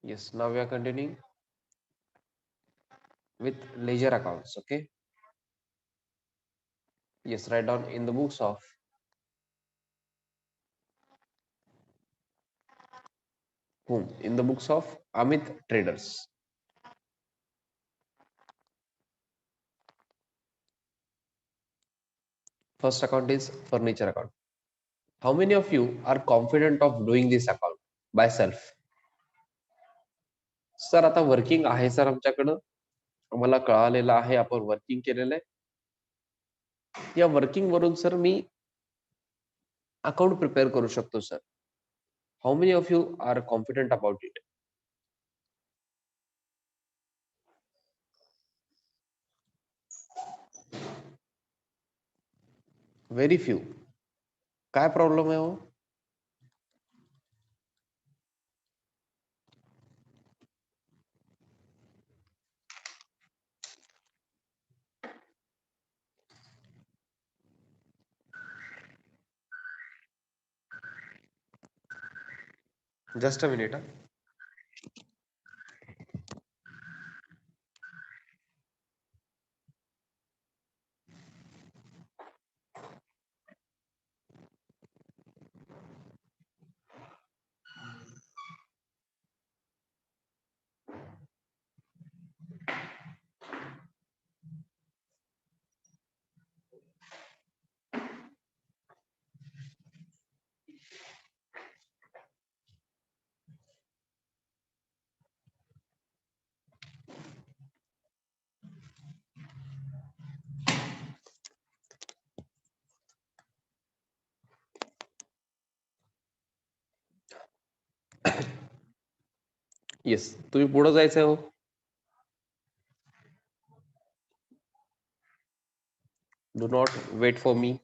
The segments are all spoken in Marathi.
Yes, now we are continuing with ledger accounts. Okay. Yes, write down in the books of whom? In the books of Amit Traders. First account is furniture account. How many of you are confident of doing this account by self? Sir आता वर्किंग आहे सर आमच्याकडं मला कळालेलं आहे आपण वर्किंग केलेलं आहे या वर्किंग वरून सर मी अकाउंट प्रिपेअर करू शकतो sir how many of you are confident about it very few काय प्रॉब्लेम आहे हो जस्ट अ मिनिट येस तुम्ही पुढे जायचंय हो do not wait for me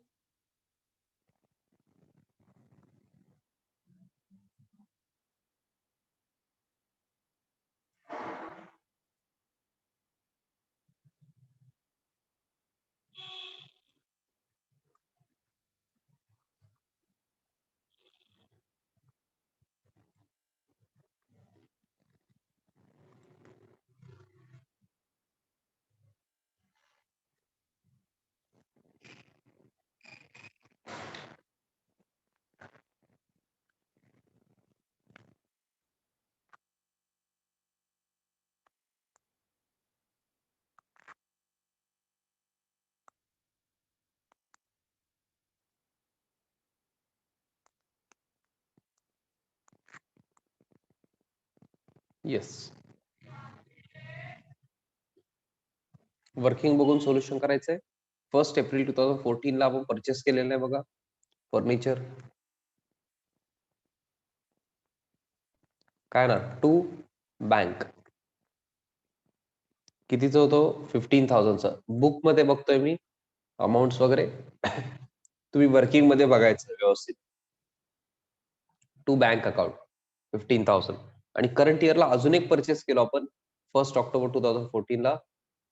yes working बघून सोल्युशन करायचंय 1 एप्रिल 2014 ला आपण परचेस केलेलं आहे बघा फर्निचर काय ना टू बँक कितीचं होतं 15,000चं बुक मध्ये बघतोय मी अमाऊंट वगैरे तुम्ही वर्किंग मध्ये बघायचं व्यवस्थित टू बँक अकाउंट 15,000 आणि करंट इयरला अजून एक परचेस केलो आपण 1 ऑक्टोबर 2014 ला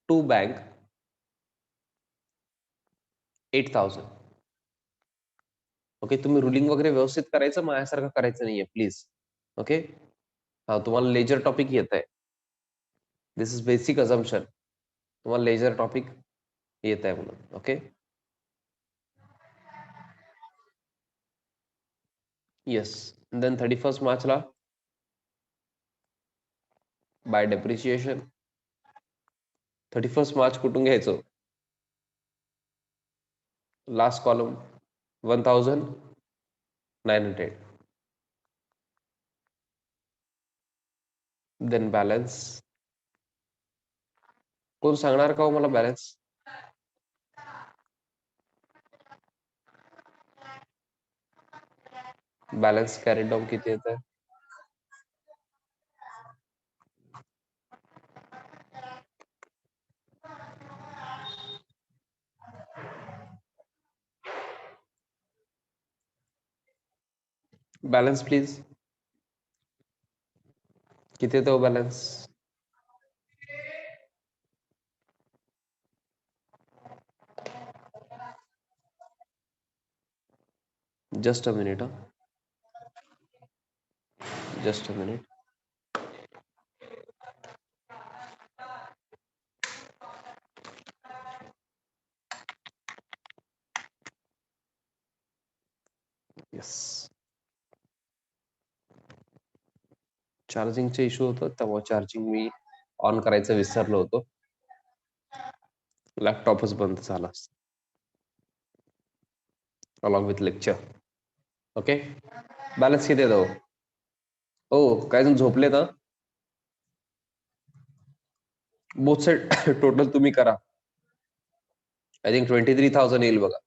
टू बँक 8,000 ओके तुम्ही रुलिंग वगैरे व्यवस्थित करायचं माझ्यासारखं करायचं नाहीये प्लीज ओके हा तुम्हाला लेजर टॉपिक येत आहे दिस इज बेसिक अझम्पशन तुम्हाला लेजर टॉपिक येत आहे म्हणून ओके येस देन 31 मार्चला बाय डेप्रिशिएशन 31 मार्च कुठून घ्यायचं लास्ट कॉलम 1,900 देन बॅलन्स कोण सांगणार का हो मला बॅलन्स बॅलन्स कॅरी डाऊन किती येत आहे बॅलन्स प्लीज किती येतो balance just a minute just a minute चार्जिंगचा इश्यू होता, तेव्हा चार्जिंग मी ऑन करायचं विसरलो होतो. लॅपटॉपच बंद झाला along with lecture. Okay, balance किती येतो? हो, काय जण झोपले ना? बोथ साइड टोटल तुम्ही करा. आय थिंक 23,000 येईल बघा.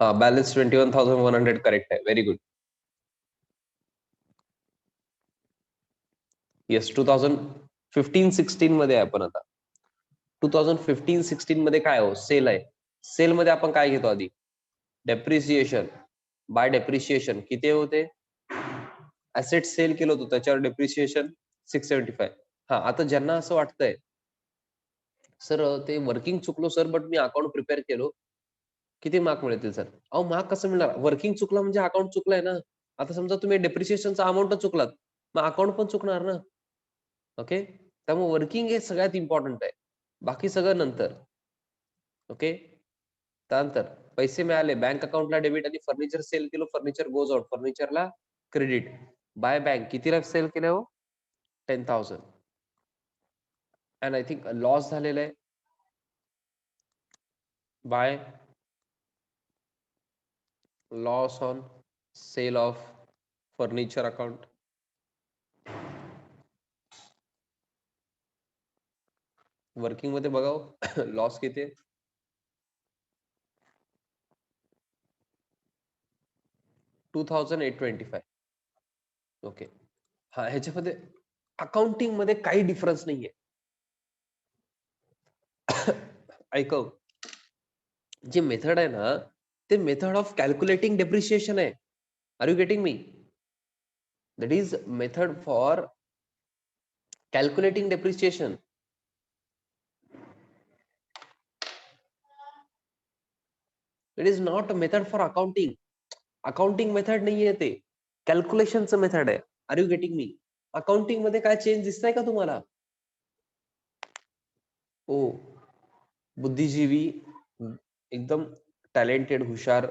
हा, बॅलन्स 21,100 करेक्ट आहे. Very good. येस, 2015-16 मध्ये आहे आपण आता. 2015-16 मध्ये काय हो, सेल आहे. सेल मध्ये आपण काय घेतो आधी? डेप्रिसिएशन. बाय डेप्रिसिएशन किती होते? ऍसेट सेल केलं होतं त्याच्यावर डेप्रिसिएशन 675. हा, आता ज्यांना असं वाटतंय सर ते वर्किंग चुकलो sir, but me account prepare केलो, किती मार्क मिळतील सर? अहो, मार्क कसं मिळणार? वर्किंग चुकला म्हणजे अकाउंट चुकलाय ना. आता समजा तुम्ही डेप्रिसिएशनचा अमाऊंट चुकलात, मग अकाउंट पण चुकणार ना. ओके, त्यामुळे वर्किंग हे सगळ्यात इम्पॉर्टंट आहे, बाकी सगळं नंतर. ओके, त्यानंतर पैसे मिळाले, बँक अकाउंटला डेबिट आणि फर्निचर सेल केलं, फर्निचर गोज आउट, फर्निचरला क्रेडिट. बाय बँक कितीला सेल केलं हो? 10,000. अँड आय थिंक लॉस झालेला आहे by loss on sale of furniture account. Working मध्ये बघा लॉस किती आहे? 2,825. ओके, हा, ह्याच्यामध्ये अकाउंटिंग मध्ये काही डिफरन्स नाहीये. ऐकव, जे मेथड आहे ना, ते मेथड ऑफ कॅल्क्युलेटिंग डेप्रिसिएशन आहे. Are you getting me? That is method for calculating depreciation. It is not a method for accounting. Accounting method नाहीये ते, कॅल्क्युलेशनचं मेथड आहे. Are you getting me? Accounting मध्ये काय चेंज दिसतंय का तुम्हाला? हो, बुद्धिजीवी, एकदम टॅलेंटेड, हुशार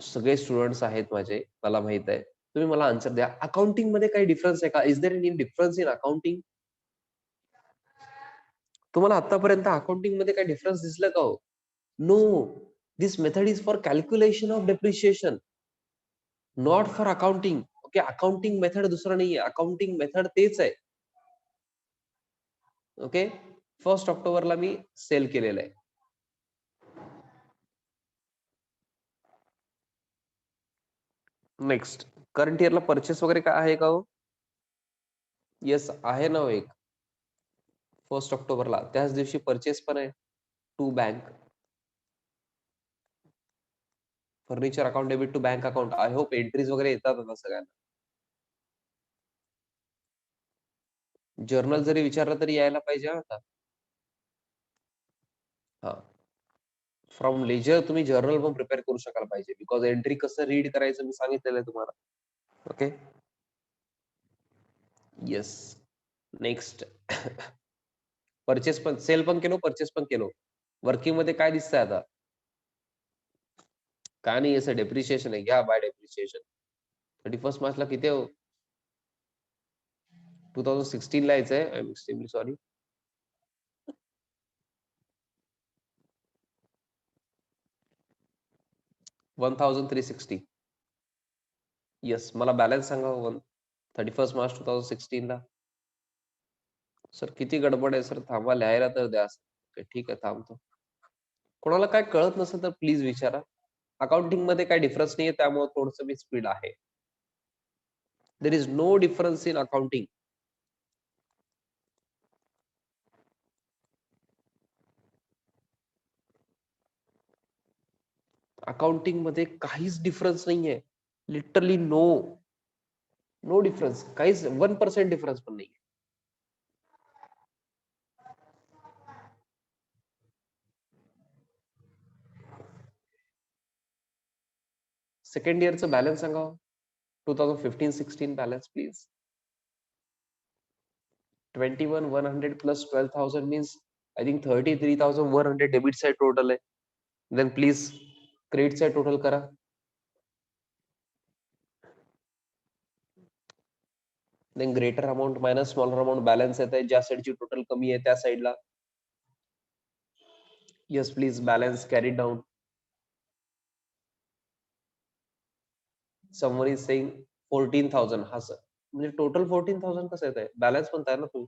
सगळे स्टुडंट्स आहेत माझे, मला माहित आहे. तुम्ही मला आन्सर द्या, अकाउंटिंग मध्ये काही डिफरन्स आहे का? Is there any difference in accounting? तुम्हाला आतापर्यंत अकाउंटिंग मध्ये काही डिफरन्स दिसलं का हो? No, this method is for calculation of depreciation, not for accounting. Okay, accounting method दुसरं नाहीये, अकाउंटिंग मेथड तेच आहे. ओके, 1 ऑक्टोबरला मी सेल केलेलं आहे. नेक्स्ट, करंट इयरला परचेस वगैरे काय आहे का हो? येस आहे ना, एक 1 ऑक्टोबरला त्याच दिवशी परचेस पण आहे. To bank furniture account debit to bank account. I hope entries वगैरे येतात आता सगळ्यांना. जर्नल जरी विचारलं तरी यायला पाहिजे आता. हा, फ्रॉम लेजर तुम्ही जर्नल पण प्रिपेअर करू शकायला पाहिजे, बिकॉज एंट्री कसं रीड करायचं मी सांगितलेलं आहे तुम्हाला. Okay, yes. नेक्स्ट, परचेस पण, सेल पण केलो, परचेस पण केलो. वर्किंग मध्ये काय दिसतंय आता? काय नाही, असं डेप्रिसिएशन आहे, घ्या बाय डेप्रिसिएशन. 31 मार्चला किती हो? 2016 ला यायचंय. I am extremely sorry. 1,360. Yes, मला बॅलन्स सांगा 31 मार्च 2016 ला. सर किती गडबड आहे सर, थांबा लिहायला तर द्या. ठीक आहे, थांबतो. कोणाला काय कळत नसेल तर प्लीज विचारा. अकाउंटिंग मध्ये काय डिफरन्स नाहीये, त्यामुळे थोडस मी स्पीड आहे. There is no difference in accounting. Accounting मध्ये काहीच डिफरन्स नाहीये, लिटरली नो डिफरन्स, काहीच 1% डिफरन्स पण नाही. सेकंड इयरचं बॅलन्स सांगा 2015-16 balance please. 21,100 plus 12,000 means I think 33,100 debit side total आहे. Then please credit side total करा. Then greater amount minus smaller amount balance येत आहे, ज्या साईडची टोटल कमी आहे त्या साईडला. Yes please, balance carry down. Someone is saying 14,000. हा सर, म्हणजे टोटल 14,000 कसं येत आहे? बॅलन्स म्हणताय ना तुम्ही.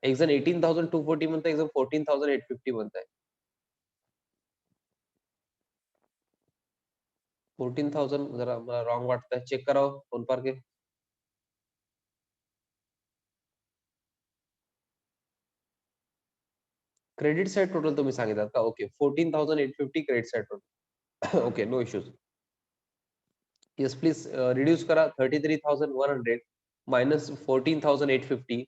एक जण 18,240 म्हणताय, एक जण 14,850 म्हणताय. 14,000 जरा मला रॉंग वाटतंय. चेक करावं फोन पार्के. क्रेडिट साइड टोटल तुम्ही सांगितलं का? Okay, 14,850 credit side total. Okay, no issues. Yes please, reduce करा. 33,100 minus 14,850.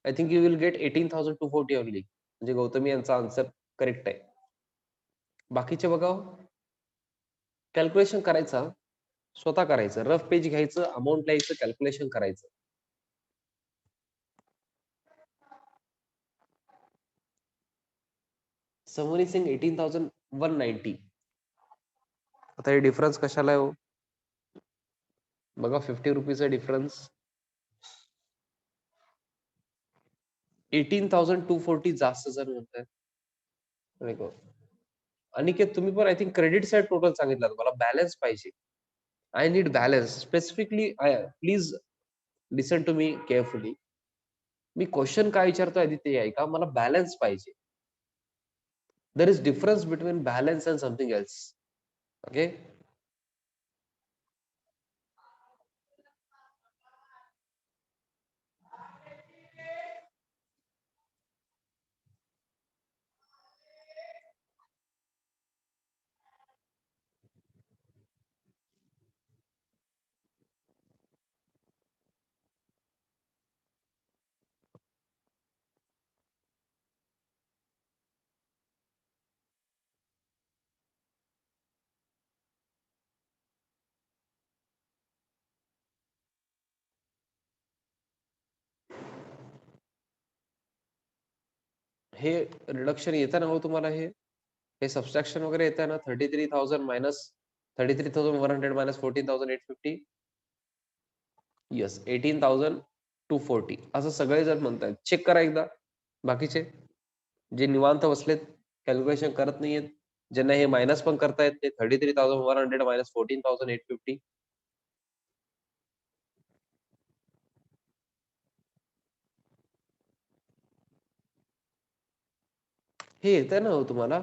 I think you will get 18,240 only. म्हणजे गौतमी यांचा आन्सर करेक्ट आहे. बाकीचे बघा, कॅल्क्युलेशन करायचा, स्वतः करायचं. रफ पेज घ्यायचं, अमाऊंट लिहायचं, कॅल्क्युलेशन करायचं. Someone is saying 18,190. आता हे डिफरन्स कशाला आहे हो? बघा, 50 रुपीजचा डिफरन्स. 18,240 जास्त जर म्हणताय. अनिकेत, तुम्ही पण I think credit side total सांगितलं. मला बॅलन्स पाहिजे. I need balance specifically. Please listen to me carefully. मी क्वेश्चन काय विचारतोय आदित्य आहे का? मला बॅलन्स पाहिजे. There is difference between balance and something else. Okay, हे रिडक्शन येतं ना हो तुम्हाला? हे सबस्ट्रॅक्शन वगैरे येतं ना? 33,000 मायनस 33,100 मायनस 14,850. येस, 18,240 असं सगळे जण म्हणतायत. चेक करा एकदा. बाकीचे जे निवांत बसलेत, कॅल्क्युलेशन करत नाहीयेत, ज्यांना हे मायनस पण करता येत, ते 33,100 मायनस 14,850. हे येतंय ना हो तुम्हाला?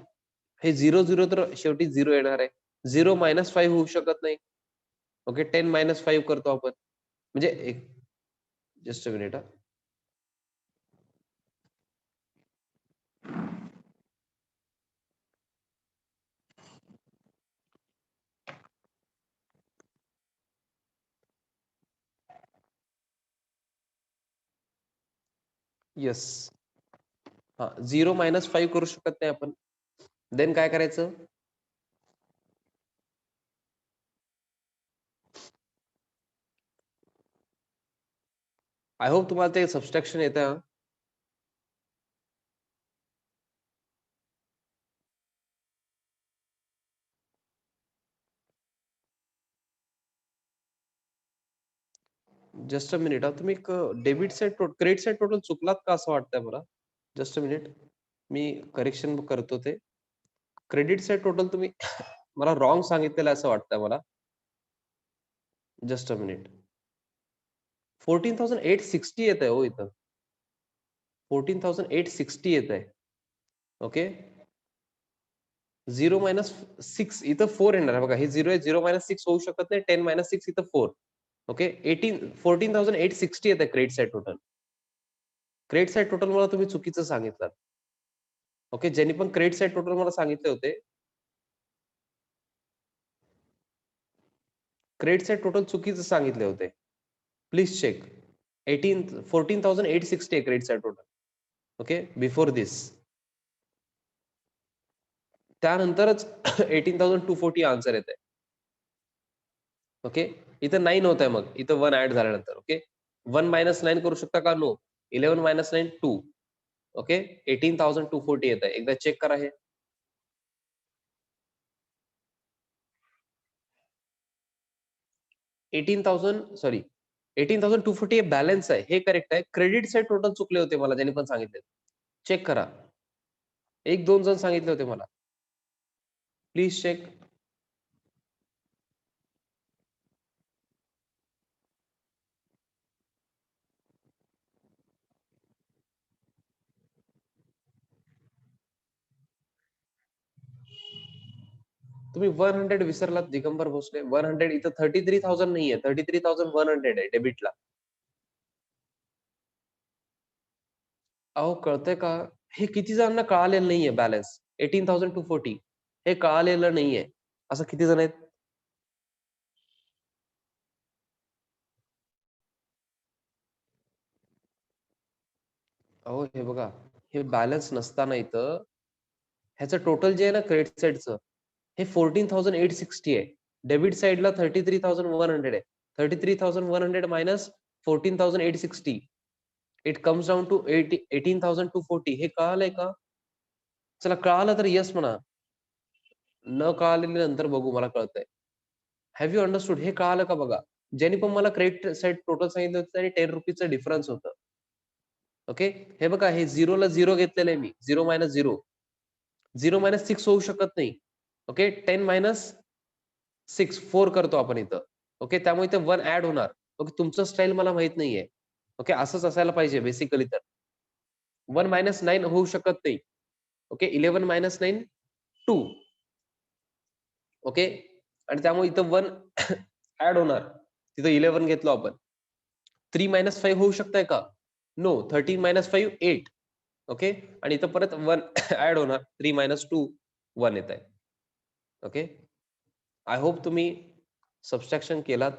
हे 0 तर शेवटी 0 येणार आहे. 0 -5 होऊ शकत नाही. ओके, 10 - 5 करतो आपण. म्हणजे एक जस्ट अ मिनिट. येस. हां, 0 - 5 करू शकत नाही आपण. देन काय करायचं? आय होप तुम्हाला ते सबस्ट्रॅक्शन येतं. Just a minute. तुम्ही एक debit side credit side total चुकलात का असं वाटतंय मला? Just a minute. Me correction करतो ते. क्रेडिट साइड टोटल तुम्ही मला रॉंग सांगितलेलं असं वाटतंय मला. Just a minute. 14,860 येतंय हो इथं. 14,860 येतंय. ओके. 0 - 6 इथं 4 येणार आहे बघा. हे 0 आहे. 0 - 6 होऊ शकत नाही. 10 - 6 इथं 4. ओके. 14,860 येतंय credit side total. Credit side total मला तुम्ही चुकीचं सांगितलं. ओके. ज्यांनी पण क्रेडिट साइड टोटल मला सांगितले होते, क्रेडिट साइड टोटल चुकीचं सांगितले होते. Please check. 14,860 आहे credit side total. Okay. Before this. त्यानंतरच 18,240 आन्सर येतंय. ओके. इथं 9 होतंय मग. इथं 1 ॲड झाल्यानंतर. ओके. 1 - 9 करू शकता का? नो. 11 - 9 2. ओके. 18,240 येतंय. एकदा चेक करा हे. 18,000 सॉरी 18,240 हे बॅलन्स आहे, हे करेक्ट आहे. क्रेडिट साईड टोटल चुकले होते मला, ज्यांनी पण सांगितले. चेक करा. 1-2 जण सांगितले होते मला. Please check. तुम्ही 100 विसरलात दिगंबर भोसले. 100 इथं 33,000 नाहीये, 33,100 आहे डेबिटला. अहो कळतंय का? हे किती जणांना कळालेलं नाहीये बॅलन्स. 18,240 हे कळालेलं नाहीये. असं किती जण आहेत? अहो हे बघा, हे बॅलन्स नसताना इथं ह्याचं टोटल जे आहे ना क्रेडिट साइडचं, हे 14,860 आहे. डेबिट साइडला 33,100 आहे. 33,100 minus 14,860 it comes down to 18,240. हे कळालंय का? चला कळालं तर येस म्हणा. न कळालेले नंतर बघू, मला कळतंय. Have you understood? हे कळालं का बघा. ज्यांनी पण मला क्रेडिट साइड टोटल सांगितलं होतं आणि 10 रुपीजचं डिफरन्स होतं. ओके. हे बघा, हे 0 ला 0 घेतलेलं आहे मी. 0 मायनस 0. 0 मायनस 6 होऊ शकत नाही. ओके. 10 मायनस 6 4 करतो आपण इथं. ओके. त्यामुळे इथे 1 ऍड होणार. ओके. तुमचं स्टाईल मला माहित नाहीये. ओके. असंच असायला पाहिजे बेसिकली तर. 1 मायनस 9 होऊ शकत नाही. ओके. 11 मायनस 9 2. ओके. आणि त्यामुळे इथं 1 ऍड होणार. तिथं 11 घेतलो आपण. 3 मायनस 5 होऊ शकतंय का? नो. 13 मायनस 5 8. ओके. आणि इथं परत 1 ऍड होणार. 3 मायनस 2 1 येत आहे. ओके. आय होप तुम्ही सबस्ट्रॅक्शन केलात.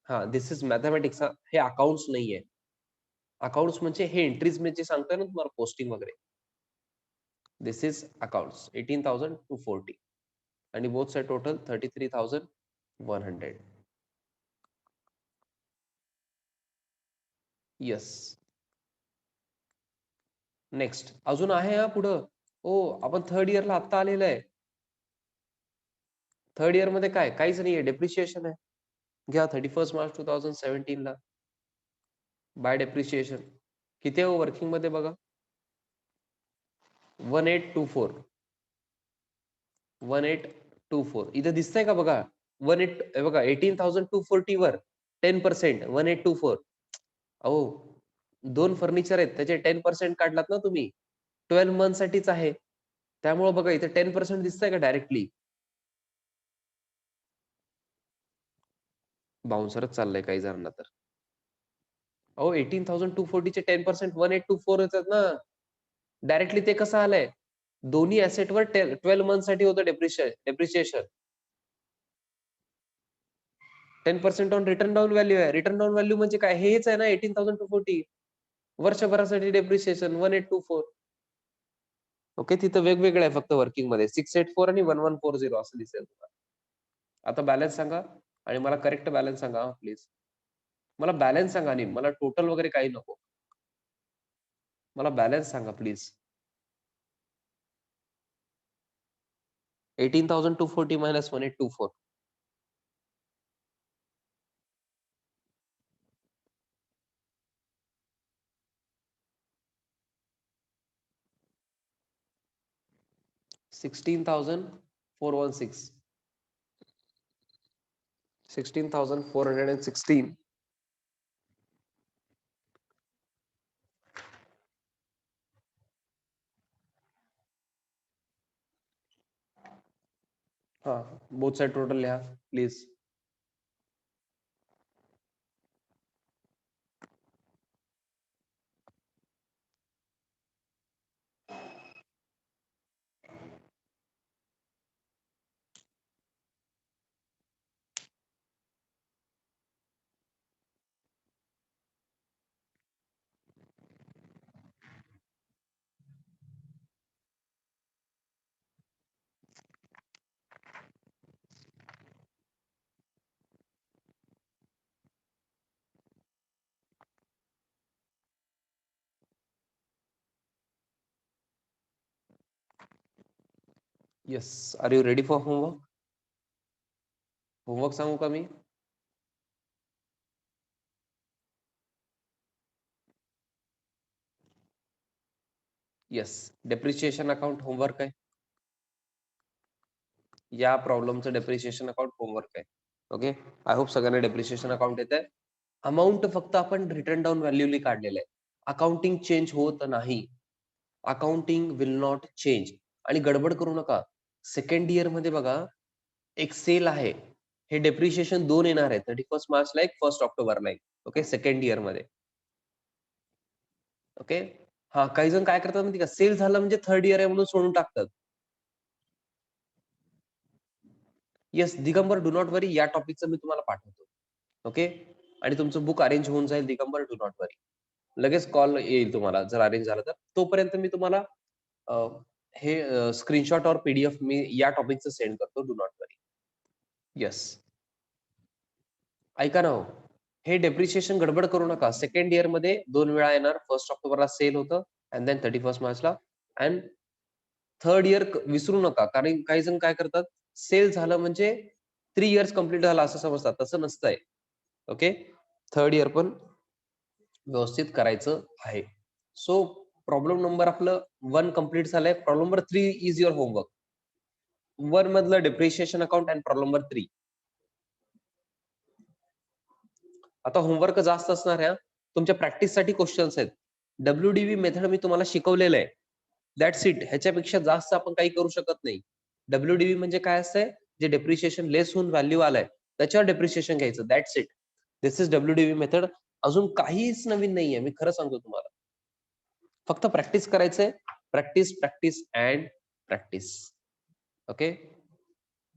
हां, धिस इज मॅथेमॅटिक्स. हे अकाउंट्स नाहीये. अकाउंट्स म्हणजे हे एंट्रीज मी जे सांगतोय ना तुम्हाला पोस्टिंग वगैरे. This is accounts. 18,240 आणि both side total 33,100. Yes. Next. अजून आहे हा पुढं. हो, आपण थर्ड इयरला आत्ता आलेलो आहे. थर्ड इयर मध्ये काय? काहीच नाहीये. डेप्रिशिएशन आहे. घ्या 31 मार्च 2017 ला. By depreciation. किती आहे वर्किंग मध्ये बघा. 1824. 1824. इथं दिसतंय का बघा. 18 हे बघा 18,240 वर 10%. 1824. अहो, 2 फर्निचर आहेत. त्याचे 10% काढलात ना तुम्ही. 12 मंथ साठीच आहे. त्यामुळे बघा इथे 10% दिसतंय का डायरेक्टली? बाउन्सरच चाललंय काही जणांना तर. अहो 18,240 चे 10% 1824 येतात ना. डायरेक्टली ते कसं आलंय? दोन्ही ॲसेटवर 12 मंथ साठी होतं depreciation. 10% on return down value आहे. रिटर्न डाउन व्हॅल्यू म्हणजे काय? हेच आहे ना 18,240. वर्षभरासाठी डेप्रिशिएशन 1824. ओके. तिथं वेगवेगळं आहे फक्त वर्किंगमध्ये. 684 आणि 1140 असं दिसेल तुम्हाला. आता बॅलन्स सांगा आणि मला करेक्ट बॅलन्स सांगा प्लीज. मला बॅलन्स सांगा आणि मला टोटल वगैरे काही नको. मला बॅलन्स सांगा प्लीज. 18,240 minus 1824. 16,416. 16,416. हा, बोथ साइड टोटल लिहा please. Yes. Are you ready for homework? Homework सांगू का मी? येस, डेप्रिशिएशन अकाउंट होमवर्क आहे. या प्रॉब्लेमचं डेप्रिशिएशन अकाउंट होमवर्क आहे. ओके, आय होप सगळ्यांना डेप्रिशिएशन अकाउंट येत आहे. अमाऊंट फक्त आपण रिटर्न डाऊन व्हॅल्यूली काढलेलं आहे. अकाउंटिंग चेंज होत नाही. Accounting will not change. आणि गडबड करू नका. सेकंड इयर मध्ये बघा, एक सेल आहे. हे डेप्रिशिएशन 2 येणार आहे. 31 मार्चला एक, 1 ऑक्टोबरला एक. ओके, सेकंड इयर मध्ये. ओके, हा काही जण काय करतात माहिती का, सेल झालं म्हणजे थर्ड इयर आहे म्हणून सोडून टाकतात. येस, दिगंबर डू नॉट वरी, या टॉपिकचं मी तुम्हाला पाठवतो. ओके, आणि तुमचं बुक अरेंज होऊन जाईल. दिगंबर डू नॉट वरी, लगेच कॉल येईल तुम्हाला जर अरेंज झालं तर. तोपर्यंत मी तुम्हाला हे स्क्रीनशॉट और पीडीएफ मी या टॉपिकचं सेंड करतो. Do not worry. येस, ऐका ना हो, हे डेप्रिशिएशन गडबड करू नका. सेकंड इयर मध्ये 2 वेळा येणार. 1 ऑक्टोबरला सेल होतं अँड देन 31 मार्चला. अँड थर्ड इयर विसरू नका, कारण काही जण काय करतात, सेल झालं म्हणजे 3 इयर्स कंप्लीट झाला असं समजतात. तसं नसतंय. ओके, थर्ड इयर पण व्यवस्थित करायचं आहे. सो प्रॉब्लेम नंबर आपलं 1 कंप्लीट झालंय. Problem number 3 is your homework. 1 मधलं depreciation account and problem number 3. आता होमवर्क जास्त असणार आहे. तुमच्या प्रॅक्टिससाठी क्वेश्चन्स आहेत. डब्ल्यूडीव्ही मेथड मी तुम्हाला शिकवलेलं आहे. That's it. ह्याच्यापेक्षा जास्त आपण काही करू शकत नाही. डब्ल्यूडीव्ही म्हणजे काय असतंय, जे डेप्रिशिएशन लेस होऊन व्हॅल्यू आलाय त्याच्यावर डेप्रिशिएशन घ्यायचं. That's it. This is WDV method. अजून काहीच नवीन नाहीये. मी खरं सांगतो तुम्हाला. फक्त प्रॅक्टिस करायचंय. Practice, practice and practice. Okay,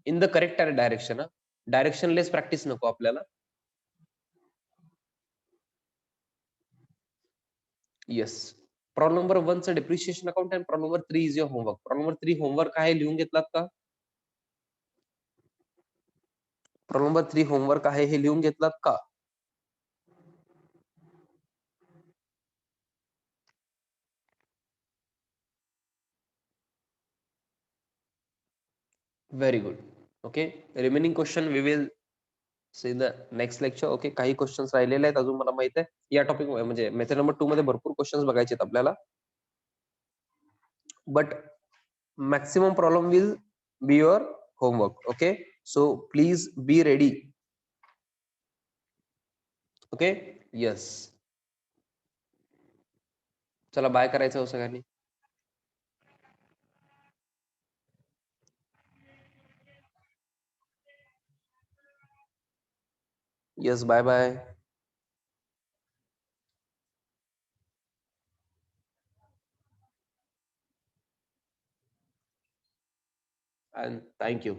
in the correct direction. Directionless practice नको आपल्याला. येस, प्रॉब्लेम नंबर 1 चं depreciation account and problem number 3 is your homework. Problem number 3 homework आहे, लिहून घेतलात का? प्रॉब्लेम नंबर 3 होमवर्क आहे, हे लिहून घेतलात का? Very good. Okay, remaining question we will see the next lecture. Okay, काही क्वेश्चन्स राहिलेले आहेत अजून, मला माहित आहे. या टॉपिक म्हणजे मेथड नंबर 2 मध्ये भरपूर क्वेश्चन्स बघायचे आहेत आपल्याला. But maximum problem will be your homework. Okay, so please be ready. Okay, yes. चला, बाय करायचं हो सगळ्यांनी. Yes, bye bye. And thank you.